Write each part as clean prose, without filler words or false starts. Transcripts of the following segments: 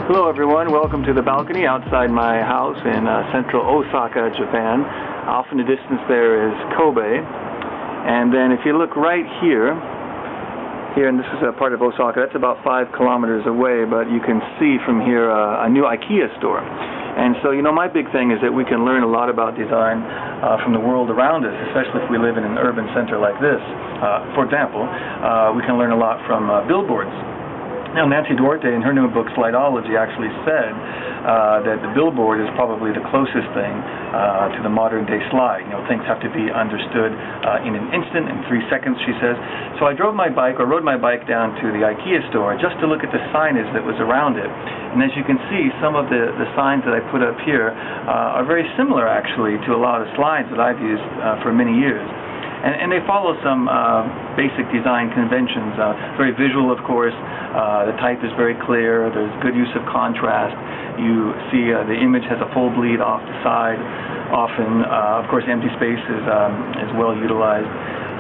Hello everyone, welcome to the balcony outside my house in central Osaka, Japan. Off in the distance there is Kobe. And then if you look right here, and this is a part of Osaka, that's about 5 kilometers away, but you can see from here a new Ikea store. And so, my big thing is that we can learn a lot about design from the world around us, especially if we live in an urban center like this. For example, we can learn a lot from billboards. Now, Nancy Duarte, in her new book, Slideology, actually said that the billboard is probably the closest thing to the modern-day slide. Things have to be understood in an instant, in 3 seconds, she says. So I rode my bike down to the Ikea store just to look at the signage that was around it. And as you can see, some of the signs that I put up here are very similar, actually, to a lot of slides that I've used for many years. And they follow some basic design conventions, very visual, of course. The type is very clear. There's good use of contrast. You see the image has a full bleed off the side. Often, of course, empty space is well utilized.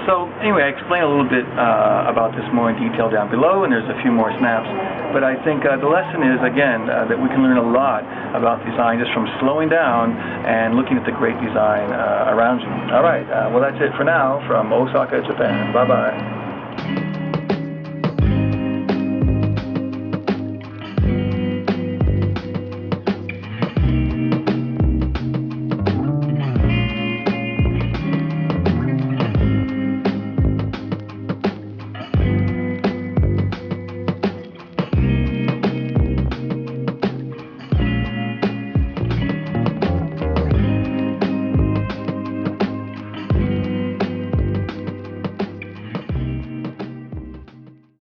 So anyway, I explain a little bit about this more in detail down below, and there's a few more snaps. But I think the lesson is, again, that we can learn a lot about design just from slowing down and looking at the great design around you. All right, well, that's it for now from Osaka, Japan. Bye-bye.